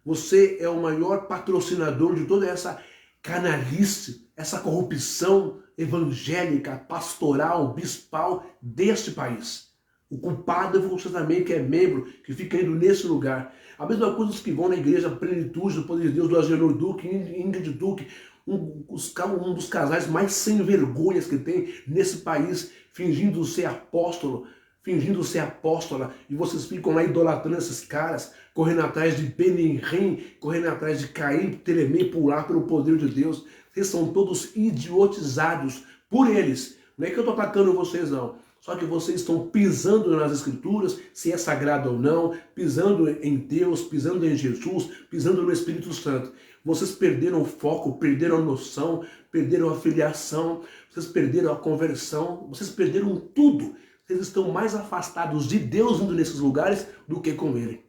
Você é o maior patrocinador de toda essa canalice, essa corrupção evangélica, pastoral, bispal deste país. O culpado é você também, que é membro, que fica indo nesse lugar. A mesma coisa os que vão na igreja Plenitude do Poder de Deus, do Agenor Duque, Ingrid Duque, um dos casais mais sem vergonhas que tem nesse país, fingindo ser apóstolo, fingindo ser apóstola, e vocês ficam lá idolatrando esses caras, correndo atrás de Benihim, correndo atrás de Caim, Telemê, pular pelo poder de Deus. Vocês são todos idiotizados por eles. Não é que eu estou atacando vocês, não. Só que vocês estão pisando nas Escrituras, se é sagrado ou não, pisando em Deus, pisando em Jesus, pisando no Espírito Santo. Vocês perderam o foco, perderam a noção, perderam a filiação, vocês perderam a conversão, vocês perderam tudo. Vocês estão mais afastados de Deus indo nesses lugares do que com Ele.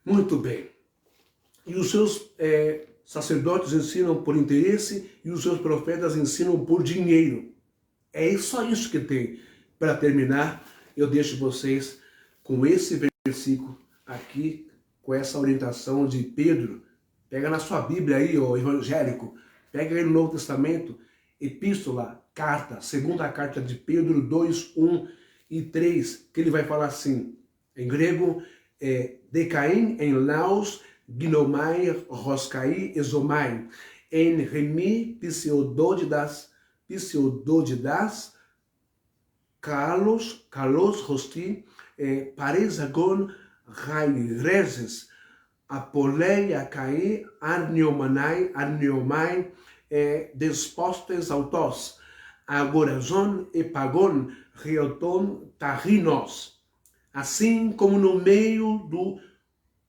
Muito bem. E os seus sacerdotes ensinam por interesse e os seus profetas ensinam por dinheiro. É só isso que tem. Para terminar, eu deixo vocês com esse versículo aqui, com essa orientação de Pedro. Pega na sua Bíblia aí, ó, evangélico, pega aí no Novo Testamento, epístola, carta, segunda carta de Pedro 2, 1 e 3, que ele vai falar assim, em grego, Decaim en laus gnomai roscai exomai, en remi pseudodidas, kalos hosti, pareisagon raireses, apoleia cae arneomai, despostes autos, agorazon epagon reoton tarrinos. Assim como no meio do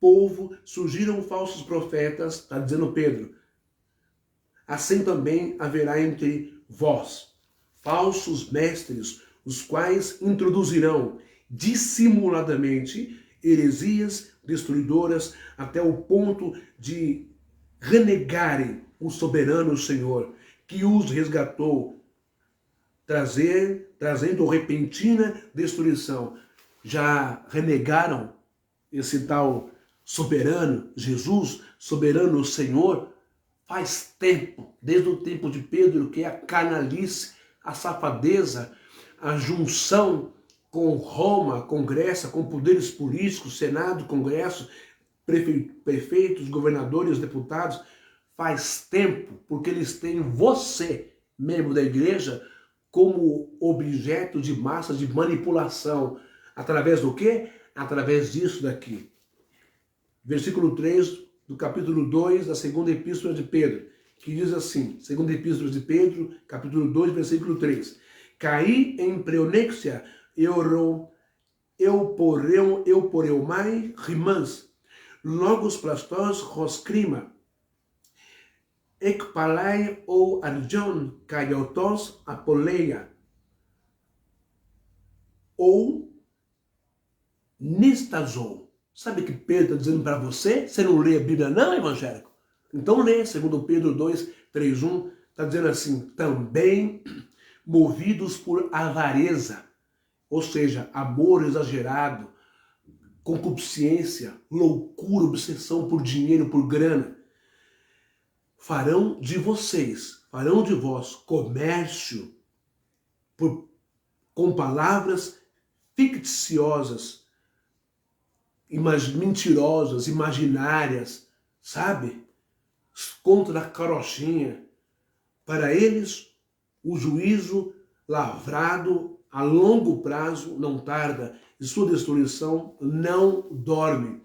povo surgiram falsos profetas, está dizendo Pedro, assim também haverá entre vós falsos mestres, os quais introduzirão dissimuladamente heresias destruidoras até o ponto de renegarem o soberano Senhor, que os resgatou, trazendo repentina destruição. Já renegaram esse tal soberano Jesus, soberano Senhor? Faz tempo, desde o tempo de Pedro, que é a canalice, a safadeza, a junção com Roma, com Grécia, com poderes políticos, Senado, Congresso, prefeitos, governadores, deputados. Faz tempo, porque eles têm você, membro da igreja, como objeto de massa de manipulação. Através do quê? Através disso daqui. Versículo 3 do capítulo 2 da segunda epístola de Pedro, que diz assim, segunda epístola de Pedro, capítulo 2, versículo 3. Caí em preonexia, euporeumai rimans, logos plastos roscrima, ekpalai ou arjon caiotos apoleia, ou nistazon. Sabe o que Pedro está dizendo para você? Você não lê a Bíblia não, evangélico? Então lê, segundo Pedro 2, 3, 1, está dizendo assim, também movidos por avareza, ou seja, amor exagerado, concupiscência, loucura, obsessão por dinheiro, por grana, farão de vocês, farão de vós comércio com palavras ficticiosas, mentirosas, imaginárias, sabe? Conta da carochinha. Para eles, o juízo lavrado a longo prazo não tarda, e sua destruição não dorme.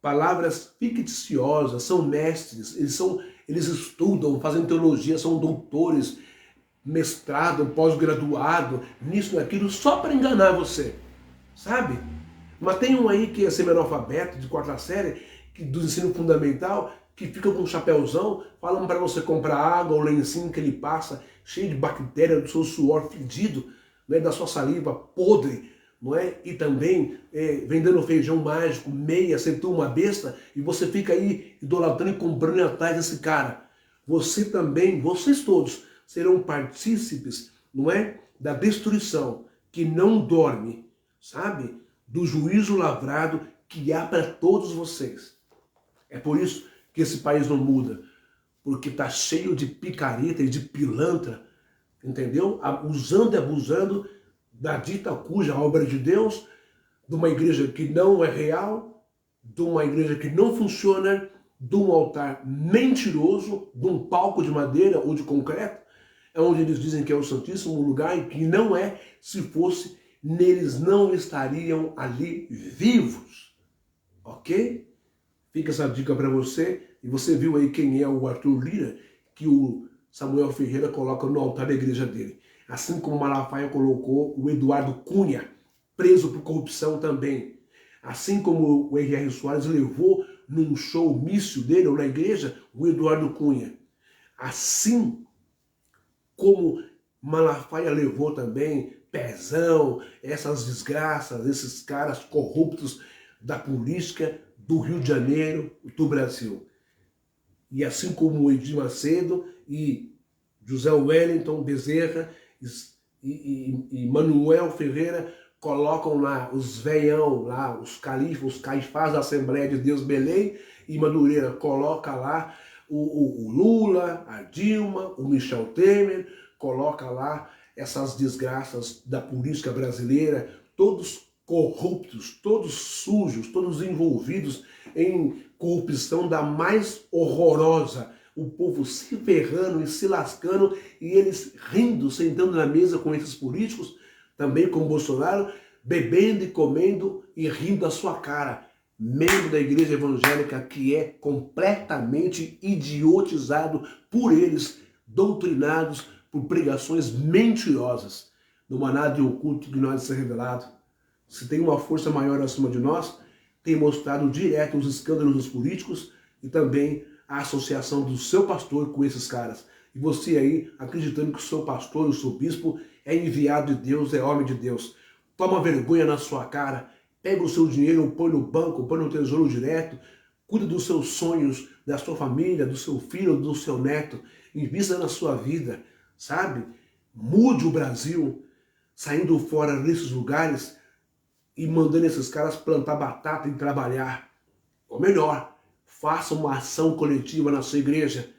Palavras ficticiosas, são mestres, eles estudam, fazem teologia, são doutores, mestrado, pós-graduado, nisso, naquilo, só para enganar você, sabe? Mas tem um aí que é semi-analfabeto, de 4ª série, do ensino fundamental, que fica com um chapéuzão, falando para você comprar água, o lencinho que ele passa, cheio de bactéria, do seu suor fedido, né, da sua saliva podre, não é? E também vendendo feijão mágico, meia, sentou uma besta, e você fica aí idolatrando e comprando atrás desse cara. Você também, vocês todos, serão partícipes, não é? Da destruição, que não dorme, sabe? Do juízo lavrado que há para todos vocês. É por isso que esse país não muda, porque está cheio de picareta e de pilantra, entendeu? Usando e abusando da dita cuja obra de Deus, de uma igreja que não é real, de uma igreja que não funciona, de um altar mentiroso, de um palco de madeira ou de concreto, é onde eles dizem que é o Santíssimo Lugar e que não é. Se fosse, neles não estariam ali vivos, ok? Fica essa dica para você. E você viu aí quem é o Arthur Lira, que o Samuel Ferreira coloca no altar da igreja dele. Assim como Malafaia colocou o Eduardo Cunha, preso por corrupção também. Assim como o R.R. Soares levou num showmício dele, ou na igreja, o Eduardo Cunha. Assim como Malafaia levou também Pezão, essas desgraças, esses caras corruptos da política do Rio de Janeiro, do Brasil. E assim como o Edir Macedo e José Wellington Bezerra e Manuel Ferreira colocam lá os veião, lá, os califas, os caifás da Assembleia de Deus Belém, e Madureira coloca lá o Lula, a Dilma, o Michel Temer, coloca lá essas desgraças da política brasileira, todos corruptos, todos sujos, todos envolvidos em corrupção da mais horrorosa, o povo se ferrando e se lascando, e eles rindo, sentando na mesa com esses políticos, também com Bolsonaro, bebendo e comendo e rindo da sua cara. Membro da igreja evangélica que é completamente idiotizado por eles, doutrinados por pregações mentirosas. Não há nada de oculto que não há de ser revelado. Se tem uma força maior acima de nós, tem mostrado direto os escândalos dos políticos e também a associação do seu pastor com esses caras. E você aí, acreditando que o seu pastor, o seu bispo, é enviado de Deus, é homem de Deus. Toma vergonha na sua cara, pega o seu dinheiro, põe no banco, põe no tesouro direto, cuida dos seus sonhos, da sua família, do seu filho, do seu neto, invista na sua vida, sabe? Mude o Brasil, saindo fora desses lugares e mandando esses caras plantar batata e trabalhar. Ou melhor, faça uma ação coletiva na sua igreja.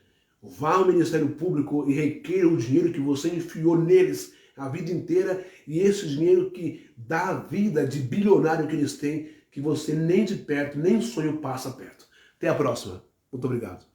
Vá ao Ministério Público e requeira o dinheiro que você enfiou neles a vida inteira, e esse dinheiro que dá a vida de bilionário que eles têm, que você nem de perto, nem sonho passa perto. Até a próxima. Muito obrigado.